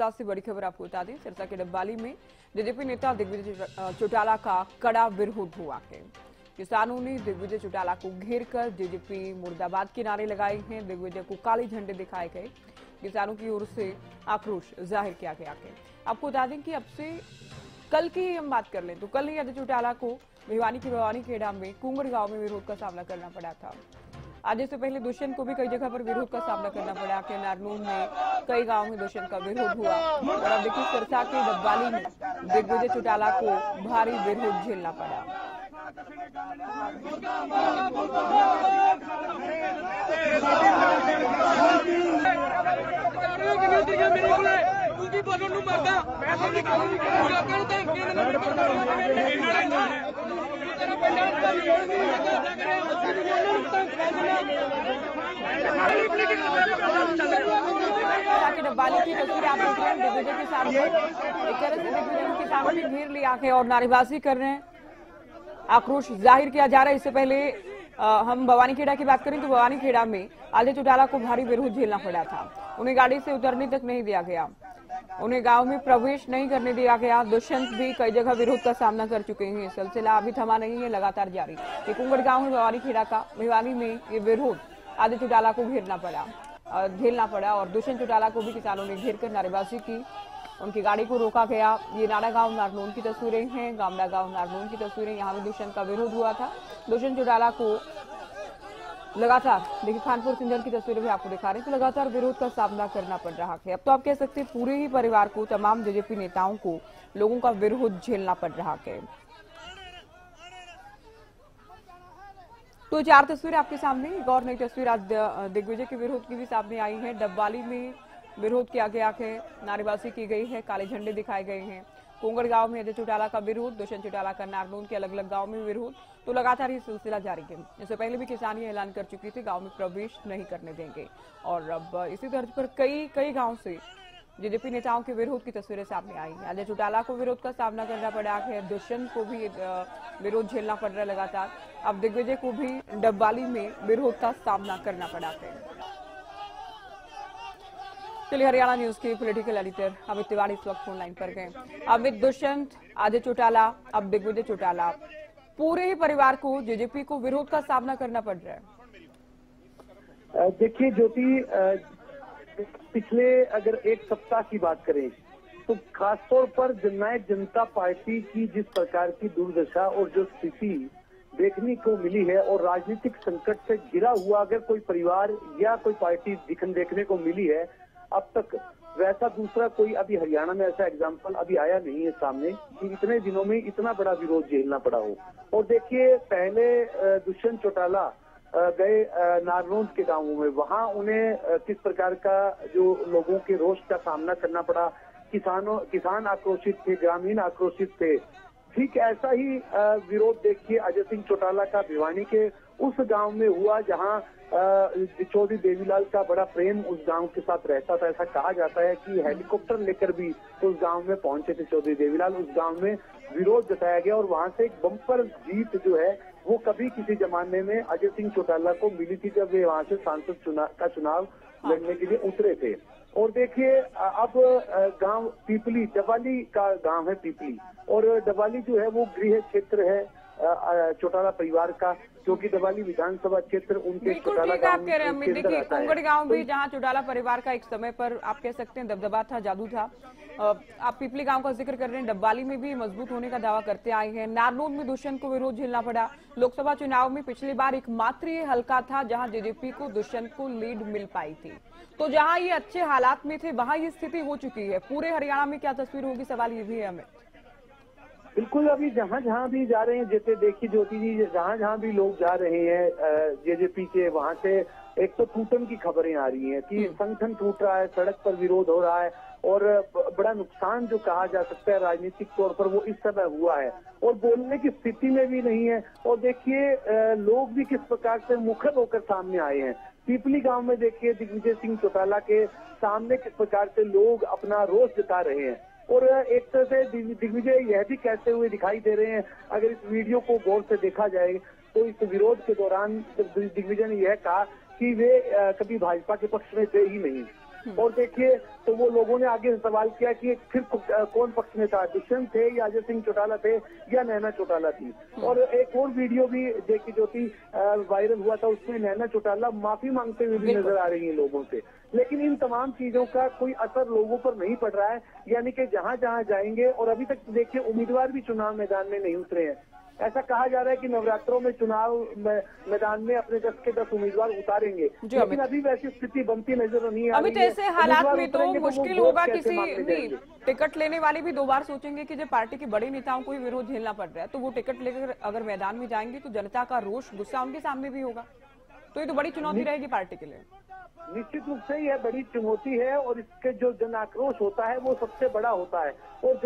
से बड़ी खबर आपको बता दें, सिरसा के डब्बाली में जेजेपी नेता दिग्विजय चौटाला का कड़ा विरोध हुआ है। किसानों ने दिग्विजय चौटाला को घेर कर जेजेपी मुर्दाबाद के नारे लगाए हैं। दिग्विजय को काले झंडे दिखाए गए। किसानों की ओर से आक्रोश जाहिर किया गया है। आपको बता दें कि अब से कल की हम बात कर लें तो कल ही अजय चौटाला को भिवानी के भवानी खेड़ा में कुंगड़ गांव में विरोध का सामना करना पड़ा था। आज से पहले दुष्यंत को भी कई जगह पर विरोध का सामना करना पड़ा कि नारनून में कई गांव में दुष्यंत का विरोध हुआ और अब देखिए सिरसा के डब्बाली में दिग्विजय चौटाला को भारी विरोध झेलना पड़ा। डब्बाली की तस्वीर आप देख रहे हैं। दिग्विजय के सामने एक तरह से दिग्विजय के सामने घेर लिया है और नारेबाजी कर रहे हैं। आक्रोश जाहिर किया जा रहा है। इससे पहले हम भवानी खेड़ा की बात करें तो भवानी खेड़ा में अजय चौटाला को भारी विरोध झेलना पड़ा था। उन्हें गाड़ी से उतरने तक नहीं दिया गया, उन्हें गांव में प्रवेश नहीं करने दिया गया। दुष्यंत भी कई जगह विरोध का सामना कर चुके हैं। सिलसिला अभी थमा नहीं है, लगातार जारी। ये कुंगड़ गांव में भवानी खेड़ा का भिवानी में ये विरोध अजय चौटाला को झेलना पड़ा और दुष्यंत चौटाला को भी किसानों ने घेर कर नारेबाजी की। उनकी गाड़ी को रोका गया। ये नाड़ा गांव नारनून की तस्वीरें हैं, गामड़ा गांव नारनून की तस्वीरें। यहाँ भी दुष्यंत का विरोध हुआ था। दुष्यंत चौटाला को लगातार देखिए खानपुर सिंजर की तस्वीरें भी आपको दिखा रहे हैं तो लगातार विरोध का सामना करना पड़ रहा है। अब तो आप कह सकते हैं पूरे ही परिवार को, तमाम जेजेपी नेताओं को लोगों का विरोध झेलना पड़ रहा है। तो 4 तस्वीरें आपके सामने। एक और नई तस्वीर आज दिग्विजय के विरोध की भी सामने आई है। डब्बाली में विरोध किया गया है, नारेबाजी की गई है, काले झंडे दिखाए गए हैं। कुंगड़ गांव में अजय चौटाला का विरोध, दुष्यंत चौटाला का नारनून के अलग अलग गांव में विरोध। तो लगातार ये सिलसिला जारी है। इससे पहले भी किसान ये ऐलान कर चुकी थी गांव में प्रवेश नहीं करने देंगे और अब इसी तर्ज पर कई गांव से जेजेपी नेताओं के विरोध की तस्वीरें सामने आई हैं। अजय चौटाला को विरोध का सामना करना पड़ा है, दुष्यंत को भी विरोध झेलना पड़ रहा है लगातार। अब दिग्विजय को भी डब्बाली में विरोध का सामना करना पड़ा है। चलिए हरियाणा न्यूज के पॉलिटिकल एडिटर अमित तिवारी इस वक्त फोन लाइन पर गए। अमित, दुष्यंत, अजय चौटाला, अब दिग्विजय चौटाला, पूरे ही परिवार को, जेजेपी को विरोध का सामना करना पड़ रहा है। देखिए ज्योति, पिछले अगर एक सप्ताह की बात करें तो खासतौर पर जननायक जनता पार्टी की जिस प्रकार की दुर्दशा और जो स्थिति देखने को मिली है और राजनीतिक संकट से घिरा हुआ अगर कोई परिवार या कोई पार्टी देखने को मिली है अब तक, वैसा दूसरा कोई अभी हरियाणा में ऐसा एग्जाम्पल अभी आया नहीं है सामने कि इतने दिनों में इतना बड़ा विरोध झेलना पड़ा हो। और देखिए पहले दुष्यंत चौटाला गए नारनून के गांवों में, वहां उन्हें किस प्रकार का जो लोगों के रोष का सामना करना पड़ा। किसान आक्रोशित थे, ग्रामीण आक्रोशित थे। ठीक ऐसा ही विरोध देखिए अजय सिंह चौटाला का भिवानी के उस गांव में हुआ जहां चौधरी देवीलाल का बड़ा प्रेम उस गांव के साथ रहता था। ऐसा कहा जाता है कि हेलीकॉप्टर लेकर भी उस गांव में पहुंचे थे चौधरी देवीलाल। उस गांव में विरोध जताया गया और वहां से एक बम्पर जीत जो है वो कभी किसी जमाने में अजय सिंह चौटाला को मिली थी जब वे वहां से सांसद का चुनाव लड़ने के लिए उतरे थे। और देखिए अब गांव पीपली, डब्बाली का गांव है पीपली, और डब्बाली जो है वो गृह क्षेत्र है चौटाला परिवार का, क्योंकि डब्बाली विधानसभा क्षेत्र उनके चौटाला गांव कह रहे हैं। देखिए कुंगड़ गांव भी जहां चौटाला परिवार का एक समय पर आप कह सकते हैं दबदबा था, जादू था। आप पिपली गांव का जिक्र कर रहे हैं, डब्बाली में भी मजबूत होने का दावा करते आए हैं। नारनून में दुष्यंत को विरोध झेलना पड़ा। लोकसभा चुनाव में पिछली बार एकमात्र ये हल्का था जहां जेजेपी को दुष्यंत को लीड मिल पाई थी। तो जहां ये अच्छे हालात में थे वहां ये स्थिति हो चुकी है। पूरे हरियाणा में क्या तस्वीर होगी, सवाल ये भी है हमें। बिल्कुल, अभी जहां भी जा रहे हैं, जैसे देखिए ज्योति जी, जहां भी लोग जा रहे हैं जेजेपी के, वहां से एक तो टूटन की खबरें आ रही हैं कि संगठन टूट रहा है, सड़क पर विरोध हो रहा है और बड़ा नुकसान जो कहा जा सकता है राजनीतिक तौर पर वो इस समय हुआ है और बोलने की स्थिति में भी नहीं है। और देखिए लोग भी किस प्रकार से मुखर होकर सामने आए हैं। पीपली गांव में देखिए दिग्विजय सिंह चौटाला के सामने किस प्रकार से लोग अपना रोष जता रहे हैं और एक तरह से दिग्विजय यह भी कहते हुए दिखाई दे रहे हैं। अगर इस वीडियो को गौर से देखा जाए तो इस विरोध के दौरान दिग्विजय ने यह कहा कि वे कभी भाजपा के पक्ष में थे ही नहीं। और देखिए तो वो लोगों ने आगे सवाल किया कि फिर कौन पक्ष में था, दुष्यंत थे या अजय सिंह चौटाला थे या नैना चौटाला थी। और एक और वीडियो भी देखी जो थी वायरल हुआ था, उसमें नैना चौटाला माफी मांगते हुए भी नजर आ रही है लोगों से। लेकिन इन तमाम चीजों का कोई असर लोगों पर नहीं पड़ रहा है, यानी कि जहां जहां जाएंगे, और अभी तक देखिए उम्मीदवार भी चुनाव मैदान में नहीं उतरे हैं। ऐसा कहा जा रहा है कि नवरात्रों में चुनाव मैदान में अपने 10 के 10 उम्मीदवार उतारेंगे, लेकिन अभी वैसी स्थिति बनती नजर नहीं आ रही है। अभी तो ऐसे हालात में तो मुश्किल होगा किसी नहीं, टिकट लेने वाले भी 2 बार सोचेंगे कि जब पार्टी के बड़े नेताओं को ही विरोध झेलना पड़ रहा है, तो वो टिकट लेकर अगर मैदान में जाएंगे तो जनता का रोष, गुस्सा उनके सामने भी होगा। तो ये तो बड़ी चुनौती रहेगी पार्टी के लिए। निश्चित रूप से यह बड़ी चुनौती है, और इसके जो जन आक्रोश होता है वो सबसे बड़ा होता है। और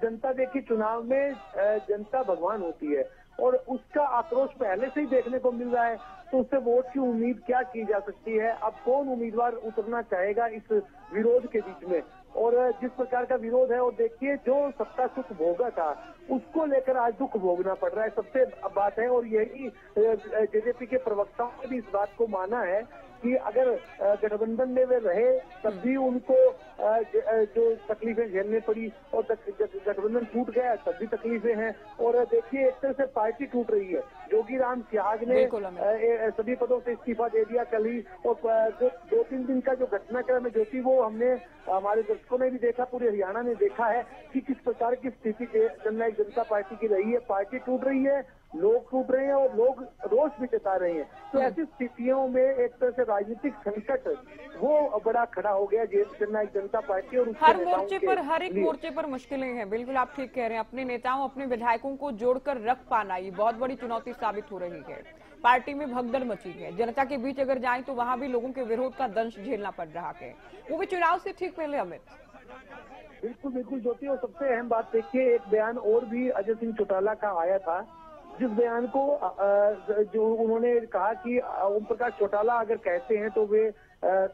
जनता देखिए चुनाव में जनता भगवान होती है, और उसका आक्रोश पहले से ही देखने को मिल रहा है। तो उससे वोट की उम्मीद क्या की जा सकती है? अब कौन उम्मीदवार उतरना चाहेगा इस विरोध के बीच में? और जिस प्रकार का विरोध है, और देखिए जो सत्ता सुख भोगा था उसको लेकर आज दुख भोगना पड़ रहा है, सबसे बात है। और यही जेजेपी के प्रवक्ताओं ने भी इस बात को माना है कि अगर गठबंधन में वे रहे तब भी उनको जो तकलीफें झेलनी पड़ी, और गठबंधन टूट गया तब भी तकलीफें हैं। और देखिए एक तरह से पार्टी टूट रही है। जोगीराम सियाग ने सभी पदों से इस्तीफा दे दिया कल ही, और जो 2-3 दिन का जो घटनाक्रम है जो थी वो हमने, हमारे दर्शकों ने भी देखा, पूरे हरियाणा ने देखा है कि किस प्रकार की स्थिति जननायक जनता पार्टी की रही है। पार्टी टूट रही है, लोग टूट रहे हैं, और लोग रोष भी जता रहे हैं। तो ऐसी स्थितियों में एक तरह से राजनीतिक संकट वो बड़ा खड़ा हो गया जननायक जनता पार्टी। और हर मोर्चे पर, हर एक मोर्चे पर मुश्किलें हैं। बिल्कुल आप ठीक कह रहे हैं। अपने नेताओं, अपने विधायकों को जोड़कर रख पाना ये बहुत बड़ी चुनौती साबित हो रही है। पार्टी में भगदड़ मची है। जनता के बीच अगर जाएं तो वहां भी लोगों के विरोध का दंश झेलना पड़ रहा है, वो भी चुनाव से ठीक पहले। अमित, बिल्कुल बिल्कुल ज्योति, और सबसे अहम बात देखिए, एक बयान और भी अजय सिंह चौटाला का आया था, जिस बयान को जो उन्होंने कहा कि ओम प्रकाश चौटाला अगर कहते हैं तो वे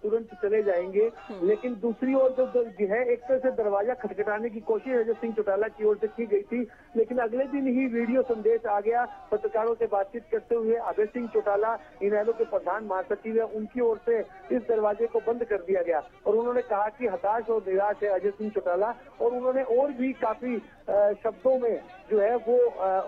तुरंत चले जाएंगे। लेकिन दूसरी ओर जो है एक तरह से दरवाजा खटखटाने की कोशिश अजय सिंह चौटाला की ओर से की गई थी। लेकिन अगले दिन ही वीडियो संदेश आ गया। पत्रकारों से बातचीत करते हुए अभय सिंह चौटाला, इनेलो के प्रधान महासचिव है, उनकी ओर से इस दरवाजे को बंद कर दिया गया, और उन्होंने कहा कि हताश और निराश है अजय सिंह चौटाला। और उन्होंने और भी काफी शब्दों में जो है वो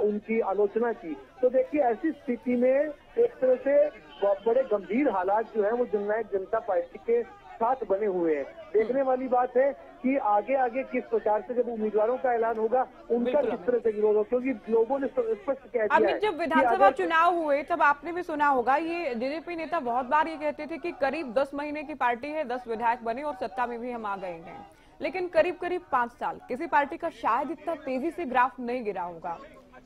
उनकी आलोचना की। तो देखिए ऐसी स्थिति में एक तरह से बड़े गंभीर हालात जो है वो जननायक जनता पार्टी के साथ बने हुए हैं। देखने वाली बात है कि आगे आगे किस प्रकार से जब उम्मीदवारों का ऐलान होगा उनका किस तरह से विरोध हो, क्योंकि लोगों ने स्पष्ट कह दिया है। जब विधानसभा चुनाव हुए तब आपने भी सुना होगा, ये जेजेपी नेता बहुत बार ये कहते थे कि करीब 10 महीने की पार्टी है, 10 विधायक बने और सत्ता में भी हम आ गए हैं। लेकिन करीब 5 साल किसी पार्टी का शायद इतना तेजी से ग्राफ नहीं गिरा होगा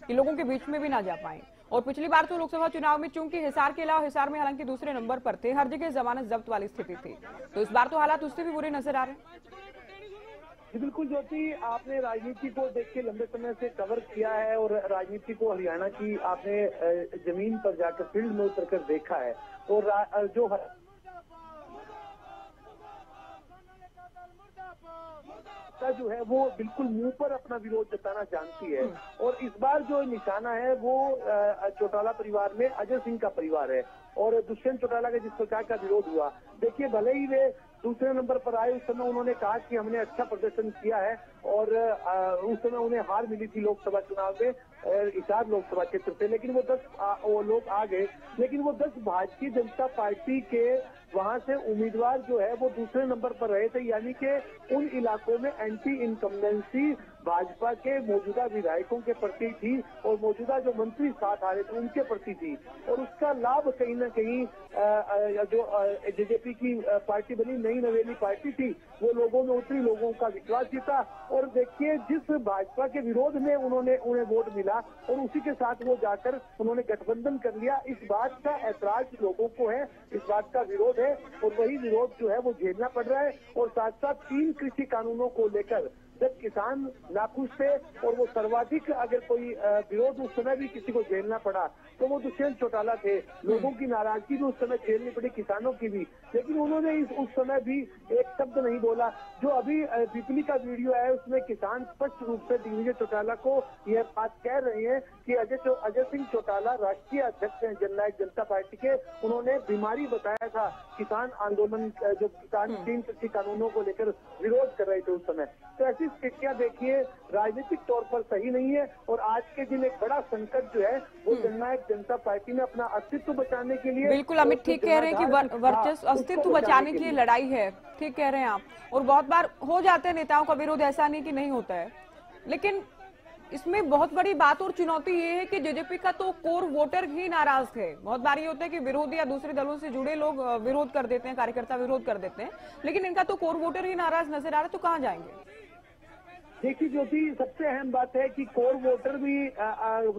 कि लोगों के बीच में भी ना जा पाए। और पिछली बार तो लोकसभा चुनाव में चूंकि हिसार के अलावा, हिसार में हालांकि दूसरे नंबर पर थे, हर जगह जमानत जब्त वाली स्थिति थी, तो इस बार तो हालात उससे भी बुरे नजर आ रहे हैं। बिल्कुल ज्योति, आपने राजनीति को देख के लंबे समय से कवर किया है, और राजनीति को हरियाणा की आपने जमीन पर जाकर फील्ड में उतर कर देखा है। और जो जो है वो बिल्कुल मुंह पर अपना विरोध जताना जानती है। और इस बार जो निशाना है वो चौटाला परिवार में अजय सिंह का परिवार है, और दुष्यंत चौटाला का जिस प्रकार का विरोध हुआ, देखिए भले ही वे दूसरे नंबर पर आए, उस समय उन्होंने कहा कि हमने अच्छा प्रदर्शन किया है, और उस समय उन्हें हार मिली थी लोकसभा चुनाव में हिसार लोकसभा क्षेत्र से। लेकिन वो 10 लोग आ गए, लेकिन वो 10 भारतीय जनता पार्टी के वहां से उम्मीदवार जो है वो दूसरे नंबर पर रहे थे, यानी कि उन इलाकों में एंटी इनकम्बेंसी भाजपा के मौजूदा विधायकों के प्रति थी, और मौजूदा जो मंत्री साथ आ रहे थे उनके प्रति थी। और उसका लाभ कहीं ना कहीं जो जेजेपी की पार्टी बनी, नई नवेली पार्टी थी, वो लोगों में उतरी, लोगों का विश्वास जीता। और देखिए जिस भाजपा के विरोध में उन्हें वोट मिला, और उसी के साथ वो जाकर उन्होंने गठबंधन कर लिया। इस बात का ऐतराज लोगों को है, इस बात का विरोध है, और वही विरोध जो है वो झेलना पड़ रहा है। और साथ साथ 3 कृषि कानूनों को लेकर जब किसान नाखुश थे, और वो सर्वाधिक अगर कोई विरोध उस समय भी किसी को झेलना पड़ा तो वो दुष्यंत चौटाला थे। लोगों की नाराजगी भी उस समय झेलनी पड़ी, किसानों की भी। लेकिन उन्होंने उस समय भी एक शब्द नहीं बोला। जो अभी पिपली का वीडियो है उसमें किसान स्पष्ट रूप से दिग्विजय चौटाला को यह बात कह रहे हैं कि अजय सिंह चौटाला राष्ट्रीय अध्यक्ष हैं जननायक जनता पार्टी के। उन्होंने बीमारी बताया था किसान आंदोलन, जो किसान 3 कृषि कानूनों को लेकर विरोध कर रहे थे उस समय। तो ऐसी स्थितियां देखिए राजनीतिक तौर पर सही नहीं है और आज के दिन एक बड़ा संकट जो है वो जननायक जनता पार्टी में अपना अस्तित्व बचाने के लिए। बिल्कुल अमित ठीक कह रहे हैं कि वर्चस्व अस्तित्व बचाने की लड़ाई है, ठीक कह रहे हैं आप। और बहुत बार हो जाते हैं नेताओं का विरोध, ऐसा नहीं कि नहीं होता है, लेकिन इसमें बहुत बड़ी बात और चुनौती ये है कि जेजेपी का तो कोर वोटर ही नाराज है। बहुत बार ये होता है कि विरोधी या दूसरे दलों से जुड़े लोग विरोध कर देते हैं, कार्यकर्ता विरोध कर देते हैं, लेकिन इनका तो कोर वोटर ही नाराज नजर आ रहा है, तो कहाँ जाएंगे? देखिए ज्योति, सबसे अहम बात है कि कोर वोटर भी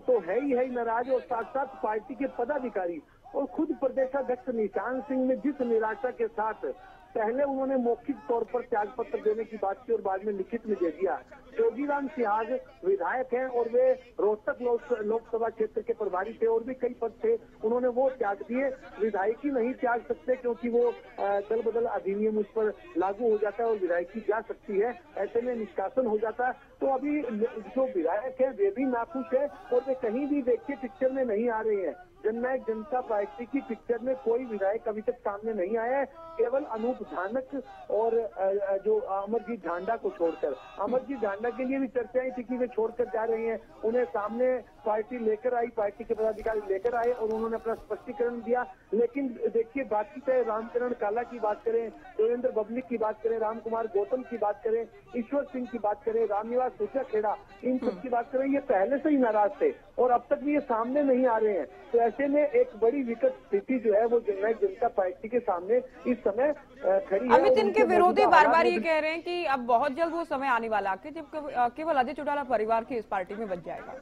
तो है ही नाराज, और साथ साथ पार्टी के पदाधिकारी और खुद प्रदेशाध्यक्ष निशान सिंह ने जिस निराशा के साथ पहले उन्होंने मौखिक तौर पर त्याग पत्र देने की बात की और बाद में लिखित में दे दिया। जोगीराम सिहाग विधायक हैं और वे रोहतक लोकसभा क्षेत्र के प्रभारी थे और भी कई पद थे, उन्होंने वो त्याग दिए। विधायकी नहीं त्याग सकते क्योंकि वो दल बदल अधिनियम उस पर लागू हो जाता है और विधायकी जा सकती है, ऐसे में निष्कासन हो जाता है। तो अभी जो विधायक है वे भी नाखुश है और वे कहीं भी देखिए पिक्चर में नहीं आ रहे हैं। जननायक जनता पार्टी की पिक्चर में कोई विधायक अभी तक सामने नहीं आया है, केवल अनूप धानक और जो अमरजीत झांडा को छोड़कर। अमरजीत झांडा के लिए भी चर्चाएं थी कि वे छोड़कर जा रहे हैं, उन्हें सामने पार्टी लेकर आई, पार्टी के पदाधिकारी लेकर आए और उन्होंने अपना स्पष्टीकरण दिया। लेकिन देखिए बाकी चाहे रामचरण काला की बात करें, देवेंद्र बबलिक की बात करें, राम कुमार गौतम की बात करें, ईश्वर सिंह की बात करें, रामनिवास सूचा खेड़ा, इन सब की बात करें, ये पहले से ही नाराज थे और अब तक भी ये सामने नहीं आ रहे हैं। तो ऐसे में एक बड़ी विकट स्थिति जो है वो जननायक जनता पार्टी के सामने इस समय खड़ी है। अमित, इनके विरोधी बार बार ये कह रहे हैं कि अब बहुत जल्द वो समय आने वाला है जब केवल अजय चौटाला परिवार की इस पार्टी में बच जाएगा।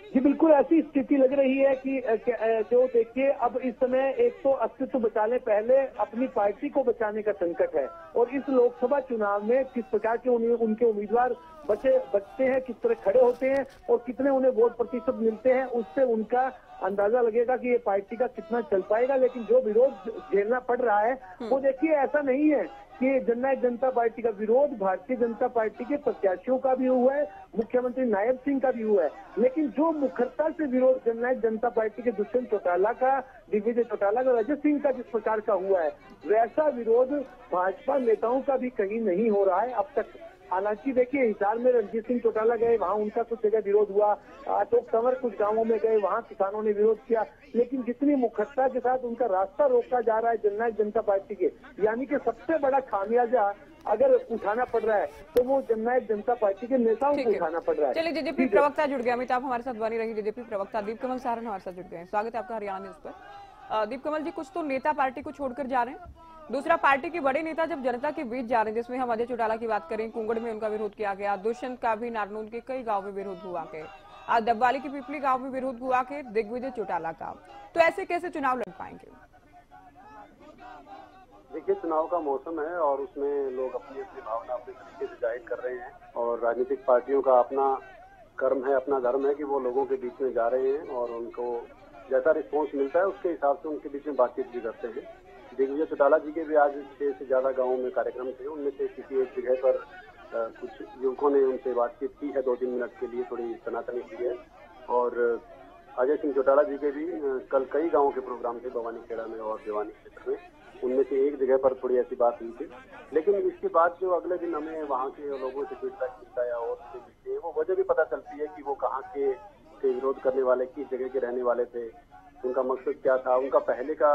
जी बिल्कुल ऐसी स्थिति लग रही है कि जो देखिए अब इस समय एक तो अस्तित्व बचाने, पहले अपनी पार्टी को बचाने का संकट है और इस लोकसभा चुनाव में किस प्रकार के उनके उम्मीदवार बचते हैं, किस तरह खड़े होते हैं और कितने उन्हें वोट प्रतिशत मिलते हैं, उससे उनका अंदाजा लगेगा कि ये पार्टी का कितना चल पाएगा। लेकिन जो विरोध झेलना पड़ रहा है वो देखिए ऐसा नहीं है कि जननायक जनता पार्टी का विरोध भारतीय जनता पार्टी के प्रत्याशियों का भी हुआ है, मुख्यमंत्री नायब सिंह का भी हुआ है, लेकिन जो मुखरता से विरोध जननायक जनता पार्टी के दुष्यंत चौटाला का, दिग्विजय चौटाला का, अजय सिंह का जिस प्रकार का हुआ है, वैसा विरोध भाजपा नेताओं का भी कहीं नहीं हो रहा है अब तक। हालांकि देखिए हिसार में रणजीत सिंह चौटाला गए, वहां उनका कुछ जगह विरोध हुआ, अशोक तंवर कुछ गांवों में गए, वहां किसानों ने विरोध किया, लेकिन जितनी मुखरता के साथ उनका रास्ता रोका जा रहा है जननायक जनता पार्टी के, यानी कि सबसे बड़ा खामियाजा अगर उठाना पड़ रहा है तो वो जननायक जनता पार्टी के नेताओं को उठाना पड़ रहा है। चलिए, जेजेपी प्रवक्ता जुड़ गए, अमित आप हमारे साथ बनी रही। जेजेपी प्रवक्ता दीप कमल सारण हमारे साथ जुड़ गए, स्वागत है आपका हरियाणा न्यूज पर। दीप कमल जी, कुछ तो नेता पार्टी को छोड़कर जा रहे हैं, दूसरा पार्टी के बड़े नेता जब जनता के बीच जा रहे हैं, जिसमें हम अजय चौटाला की बात करें, कुंगड़ में उनका विरोध किया गया, दुष्यंत का भी नारनौल के कई गांव में विरोध हुआ के, आज डबवाली की पिपली गांव में विरोध हुआ के दिग्विजय चौटाला का, तो ऐसे कैसे चुनाव लड़ पाएंगे? देखिए चुनाव का मौसम है और उसमें लोग अपनी अपनी भावना अपने तरीके से जाहिर कर रहे हैं और राजनीतिक पार्टियों का अपना कर्म है, अपना धर्म है कि वो लोगों के बीच में जा रहे हैं और उनको जैसा रिस्पॉन्स मिलता है उसके हिसाब से उनके बीच में बातचीत भी करते हैं। दिग्विजय चौटाला जी के भी आज 6 से ज्यादा गाँवों में कार्यक्रम थे, उनमें से किसी एक जगह पर कुछ युवकों ने उनसे बातचीत की है 2-3 मिनट के लिए, थोड़ी सनातनी की है। और अजय सिंह चौटाला जी के भी कल कई गाँवों के प्रोग्राम थे भवानी खेड़ा में और भिवानी क्षेत्र में, उनमें से एक जगह पर थोड़ी ऐसी बात हुई थी। लेकिन इसके बाद जो अगले दिन हमें वहाँ के लोगों से फीडबैक मिलता है और मिलती है, वो वजह भी पता चलती है कि वो कहाँ के विरोध करने वाले, किस जगह के रहने वाले थे, उनका मकसद क्या था, उनका पहले का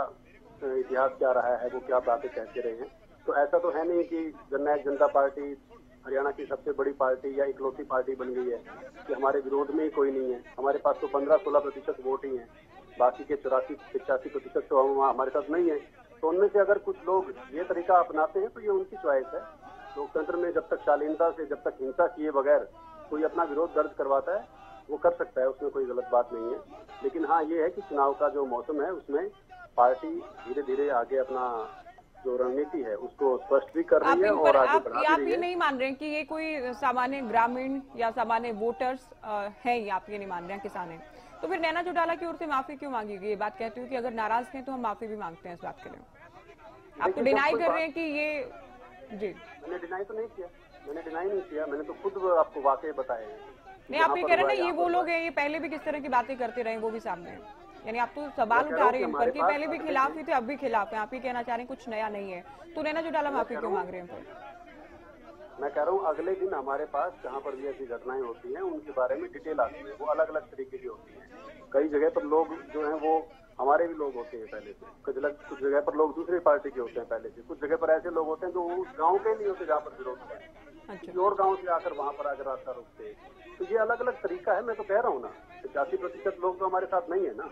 इतिहास क्या रहा है, वो क्या बातें कहते रहे हैं। तो ऐसा तो है नहीं कि जननायक जनता पार्टी हरियाणा की सबसे बड़ी पार्टी या इकलौती पार्टी बन गई है कि हमारे विरोध में ही कोई नहीं है। हमारे पास तो 15-16% वोट ही हैं, बाकी के 84-85% तो हमारे साथ नहीं है। तो उनमें से अगर कुछ लोग ये तरीका अपनाते हैं तो ये उनकी चॉइस है। लोकतंत्र में जब तक शालीनता से, जब तक हिंसा किए बगैर कोई अपना विरोध दर्ज करवाता है वो कर सकता है, उसमें कोई गलत बात नहीं है। लेकिन हाँ ये है कि चुनाव का जो मौसम है उसमें पार्टी धीरे धीरे आगे अपना जो रणनीति है उसको स्पष्ट भी कर रही है और आगे बढ़ा भी आप रही ये है। नहीं मान रहे हैं कि ये कोई सामान्य ग्रामीण या सामान्य वोटर्स हैं, ये आप ये नहीं मान रहे हैं किसान हैं, तो फिर नैना चौटाला की ओर से माफी क्यों मांगी गई? ये बात कहती हूँ कि अगर नाराज हैं तो हम माफी भी मांगते हैं इस बात के लिए। आप तो डिनाई कर रहे हैं कि ये जी। मैंने डिनाई तो नहीं किया, मैंने डिनाई नहीं किया, मैंने तो खुद आपको वाकई बताए हैं। नहीं, आप ये कह रहे हैं ना ये वो लोग हैं, ये पहले भी किस तरह की बातें करते रहे वो भी सामने है, यानी आप तो सवाल उठा रहे हैं इन पर कि पहले भी खिलाफ ही थे अब भी खिलाफ हैं। आप ही कहना चाह रहे हैं कुछ नया नहीं है, तो नैना चौटाला माफी क्यों मांग रहे हैं फिर? मैं कह रहा हूँ अगले दिन हमारे पास जहाँ पर भी ऐसी घटनाएं होती हैं उनके बारे में डिटेल आती है, वो अलग अलग तरीके की होती है। कई जगह पर लोग जो हैं वो हमारे भी लोग होते हैं पहले से, कुछ जगह पर लोग दूसरी पार्टी के होते हैं पहले से, कुछ जगह पर ऐसे लोग होते हैं जो उस गांव के नहीं होते जहाँ पर विरोध होता है, किसी और गांव से आकर वहां पर आकर रास्ता रोकते हैं। तो ये अलग अलग तरीका है। मैं तो कह रहा हूँ ना, 85% लोग तो हमारे साथ नहीं है ना,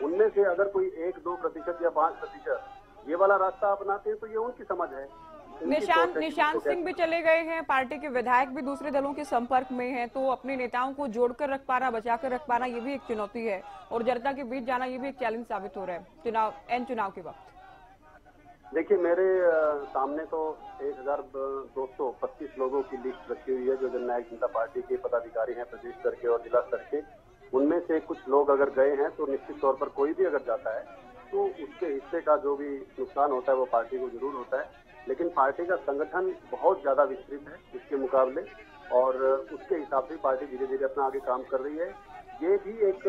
उनमें से अगर कोई 1-2% या 5% ये वाला रास्ता अपनाते हैं तो ये उनकी समझ है। निशांत सिंह भी चले गए हैं, पार्टी के विधायक भी दूसरे दलों के संपर्क में हैं, तो अपने नेताओं को जोड़कर रख पाना, बचाकर रख पाना, ये भी एक चुनौती है और जनता के बीच जाना ये भी एक चैलेंज साबित हो रहा है चुनाव के वक्त। देखिए, मेरे सामने तो 1225 लोगों की लिस्ट रखी हुई है जो जननायक जनता पार्टी के पदाधिकारी हैं प्रदेश स्तर के और जिला स्तर के। उनमें से कुछ लोग अगर गए हैं तो निश्चित तौर पर कोई भी अगर जाता है तो उसके हिस्से का जो भी नुकसान होता है वो पार्टी को जरूर होता है, लेकिन पार्टी का संगठन बहुत ज्यादा विस्तृत है इसके मुकाबले और उसके हिसाब से पार्टी धीरे धीरे अपना आगे काम कर रही है। ये भी एक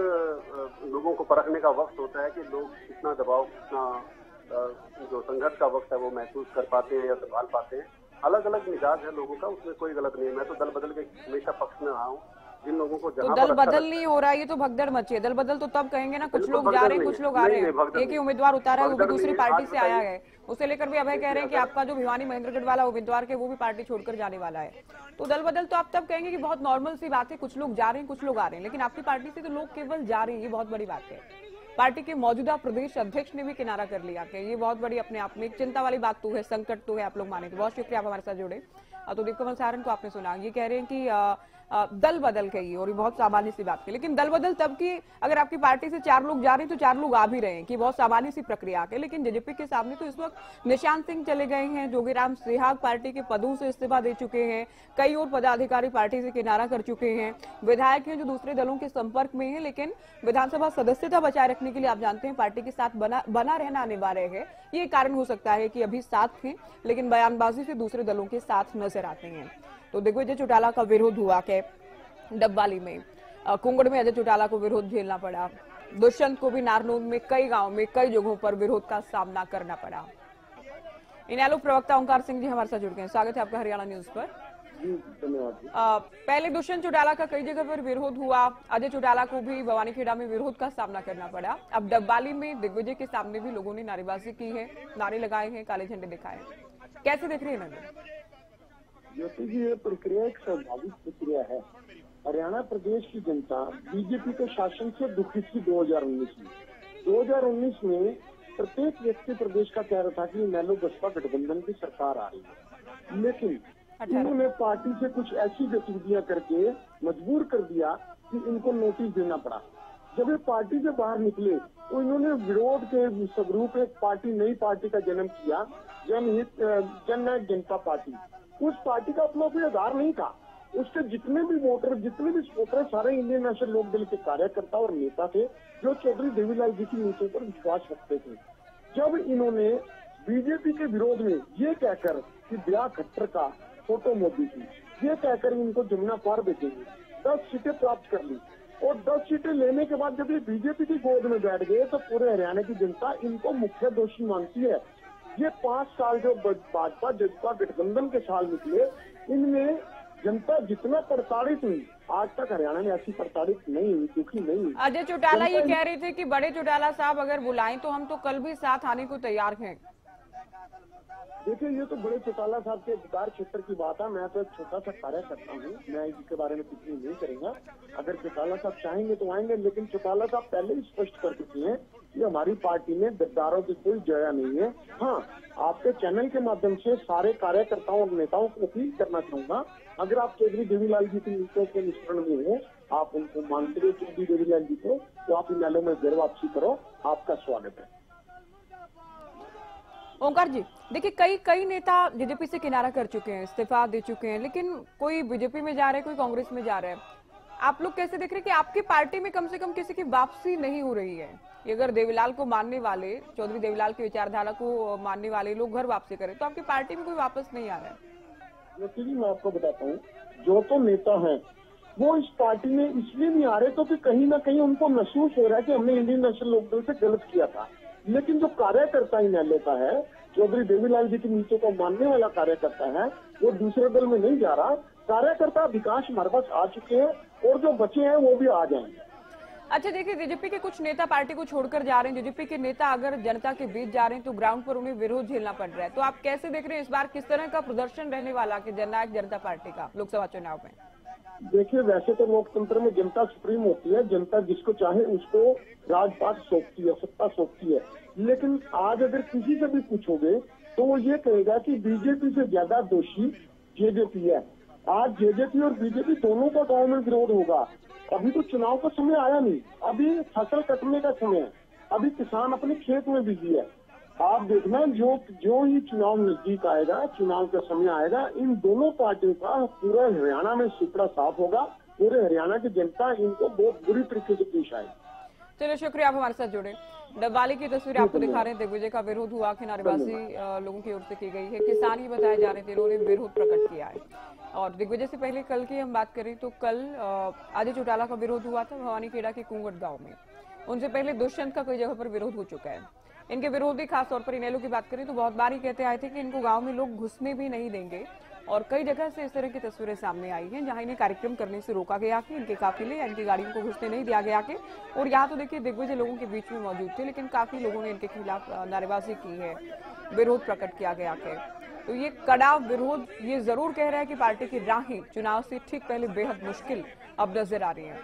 लोगों को परखने का वक्त होता है कि लोग कितना दबाव, कितना जो संघर्ष का वक्त है वो महसूस कर पाते हैं या संभाल पाते हैं। अलग अलग मिजाज है लोगों का, उसमें कोई गलत नहीं है। मैं तो दल बदल के हमेशा पक्ष में रहा हूँ। जिन लोगों को तो दल बदल नहीं हो रहा है, ये तो भगदड़ मची है। दल बदल तो तब कहेंगे ना, कुछ लोग जा रहे हैं कुछ लोग आ रहे हैं, एक ही उम्मीदवार उतारा है वो भी दूसरी पार्टी से आया है, उसे लेकर भी अभय कह रहे हैं कि आपका जो भिवानी महेंद्रगढ़ वाला उम्मीदवार के वो भी पार्टी छोड़कर जाने वाला है। तो दल बदल तो आप तब कहेंगे कि बहुत नॉर्मल सी बात है, कुछ लोग जा रहे हैं कुछ लोग आ रहे हैं, लेकिन आपकी पार्टी से तो लोग केवल जा रहे हैं, ये बहुत बड़ी बात है। पार्टी के मौजूदा प्रदेश अध्यक्ष ने भी किनारा कर लिया कि ये बहुत बड़ी अपने आप में एक चिंता वाली बात तो है, संकट तो है, आप लोग माने तो। बहुत शुक्रिया आप हमारे साथ जुड़े। तो दीपकमल सारन को आपने सुना, ये कह रहे हैं कि दल बदल गई और ये बहुत सामान्य सी बात है, लेकिन दल बदल तब की अगर आपकी पार्टी से 4 लोग जा रहे हैं तो 4 लोग आ भी रहे हैं कि बहुत सामान्य सी प्रक्रिया है। लेकिन जेजेपी के सामने तो इस वक्त निशांत सिंह चले गए हैं, जोगीराम सिहाग पार्टी के पदों से इस्तीफा दे चुके हैं, कई और पदाधिकारी पार्टी से किनारा कर चुके हैं, विधायक हैं जो दूसरे दलों के संपर्क में है, लेकिन विधानसभा सदस्यता बचाए रखने के लिए आप जानते हैं पार्टी के साथ बना रहना अनिवार्य है। ये कारण हो सकता है कि अभी साथ हैं लेकिन बयानबाजी से दूसरे दलों के साथ नजर आते हैं। तो दिग्विजय चौटाला का विरोध हुआ कि डब्बाली में, कुंगड़ में अजय चौटाला को विरोध झेलना पड़ा, दुष्यंत को भी नारनौंद में कई गांव में कई जगहों पर विरोध का सामना करना पड़ा। इनेलो प्रवक्ता ओंकार सिंह जी हमारे साथ जुड़ गए हैं, स्वागत है आपका हरियाणा न्यूज पर। धन्यवाद। पहले दुष्यंत चौटाला का कई जगह पर विरोध हुआ, अजय चौटाला को भी भवानीखेड़ा में विरोध का सामना करना पड़ा। अब डब्बाली में दिग्विजय के सामने भी लोगों ने नारेबाजी की है, नारे लगाए हैं, काले झंडे दिखाए हैं। कैसे देख रहे हैं ज्योति जी? ये प्रक्रिया एक स्वाभाविक प्रक्रिया है। हरियाणा प्रदेश की जनता बीजेपी के शासन से दुखी थी 2019 में प्रत्येक व्यक्ति प्रदेश का कह रहा था कि इनेलो बसपा गठबंधन की सरकार आ रही है, लेकिन इन्होंने पार्टी से कुछ ऐसी गतिविधियां करके मजबूर कर दिया कि इनको नोटिस देना पड़ा। जब ये पार्टी से बाहर निकले तो इन्होंने विरोध के स्वरूप एक पार्टी, नई पार्टी का जन्म किया, जननायक जनता पार्टी। उस पार्टी का अपना कोई आधार नहीं था, उसके जितने भी वोटर, जितने भी सपोर्टर सारे इंडियन नेशनल लोक दल के कार्यकर्ता और नेता थे जो चौधरी देवीलाल जी की नीतियों पर विश्वास रखते थे। जब इन्होंने बीजेपी के विरोध में ये कहकर कि ब्याह खट्टर का फोटो मोदी की, ये कहकर इनको जमुना पार भेजेंगे, 10 सीटें प्राप्त कर ली और 10 सीटें लेने के बाद जब ये बीजेपी की गोद में बैठ गए तो पूरे हरियाणा की जनता इनको मुख्य दोषी मानती है। ये 5 साल जो भाजपा जसपा गठबंधन के साल निकले, इनमें जनता जितना प्रताड़ित हुई, आज तक हरियाणा में ऐसी प्रताड़ित नहीं हुई, दुखी नहीं हुई। अजय चौटाला ये कह रहे थे कि बड़े चौटाला साहब अगर बुलाएं तो हम तो कल भी साथ आने को तैयार हैं। देखिए, ये तो बड़े चौटाला साहब के अधिकार क्षेत्र की बात है। मैं तो एक छोटा सा कार्य करता हूँ, मैं इसके बारे में कुछ नहीं करूंगा। अगर चौटाला साहब चाहेंगे तो आएंगे, लेकिन चौटाला साहब पहले ही स्पष्ट कर चुके हैं कि हमारी पार्टी में गद्दारों की कोई जगह नहीं है। हाँ, आपके चैनल के माध्यम से सारे कार्यकर्ताओं और नेताओं को अपील करना चाहूंगा, अगर आप चौधरी देवीलाल जी की नीतियों के मिश्रण में हो, आप उनको मानते हो चौधरी देवीलाल जी को, तो आप इनेलो में घर वापसी करो, आपका स्वागत है। ओंकार जी, देखिए कई नेता बीजेपी से किनारा कर चुके हैं, इस्तीफा दे चुके हैं, लेकिन कोई बीजेपी में जा रहे हैं, कोई कांग्रेस में जा रहे हैं। आप लोग कैसे देख रहे हैं कि आपकी पार्टी में कम से कम किसी की वापसी नहीं हो रही है? कि अगर देवीलाल को मानने वाले, चौधरी देवीलाल की विचारधारा को मानने वाले लोग घर वापसी करें, तो आपकी पार्टी में कोई वापस नहीं आ रहा है। जी मैं आपको बताता हूँ, जो तो नेता हैं वो इस पार्टी में इसलिए नहीं आ रहे क्योंकि कहीं ना कहीं उनको महसूस हो रहा है कि हमने इंडियन नेशनल लोकदल से गलत किया था। लेकिन जो कार्यकर्ता इनेलो का है, चौधरी देवीलाल जी की नीतियों को मानने वाला कार्यकर्ता है, वो दूसरे दल में नहीं जा रहा। कार्यकर्ता अधिकांश हमारे पास आ चुके हैं और जो बचे हैं वो भी आ जाएंगे। अच्छा देखिए, बीजेपी के कुछ नेता पार्टी को छोड़कर जा रहे हैं। बीजेपी के नेता अगर जनता के बीच जा रहे हैं तो ग्राउंड पर उन्हें विरोध झेलना पड़ रहा है। तो आप कैसे देख रहे हैं इस बार किस तरह का प्रदर्शन रहने वाला कि जननायक जनता पार्टी का लोकसभा चुनाव में? देखिए, वैसे तो लोकतंत्र में जनता सुप्रीम होती है, जनता जिसको चाहे उसको राजपाट सौंपती है, सत्ता सौंपती है। लेकिन आज अगर किसी से भी पूछोगे तो वो ये कहेगा कि बीजेपी से ज्यादा दोषी जेजेपी है। आज जेजेपी और बीजेपी दोनों का गांव में विरोध होगा। अभी तो चुनाव का समय आया नहीं, अभी फसल कटने का समय है, अभी किसान अपने खेत में बिजी है। आप देखना, जो ही चुनाव नजदीक आएगा, चुनाव का समय आएगा, इन दोनों पार्टियों का पूरा हरियाणा में सुपड़ा साफ होगा। पूरे हरियाणा की जनता इनको बहुत बुरी तरीके से पेश आएगी। चलिए, शुक्रिया आप हमारे साथ जुड़े। डब्बाली की तस्वीर आपको दिखा रहे हैं। दिग्विजय का विरोध हुआ कि नारेबाजी लोगों की ओर से की गई है। किसान ही बताए जा रहे थे, इन्होंने विरोध प्रकट किया है। और दिग्विजय से पहले कल की हम बात करें तो कल अजय चौटाला का विरोध हुआ था भवानीखेड़ा के कुंगट गांव में। उनसे पहले दुष्यंत का कई जगह पर विरोध हो चुका है। इनके विरोधी खासतौर पर इनेलो की बात करें तो बहुत बार ही कहते आए थे कि इनको गांव में लोग घुसने भी नहीं देंगे। और कई जगह से इस तरह की तस्वीरें सामने आई हैं जहां इन्हें कार्यक्रम करने से रोका गया कि इनके काफिले या इनकी गाड़ियों को घुसने नहीं दिया गया कि। और यहाँ तो देखिए दिग्विजय लोगों के बीच में मौजूद थे, लेकिन काफी लोगों ने इनके खिलाफ नारेबाजी की है, विरोध प्रकट किया गया है। तो ये कड़ा विरोध ये जरूर कह रहा है कि पार्टी की राहें चुनाव से ठीक पहले बेहद मुश्किल अब नजर आ रही है।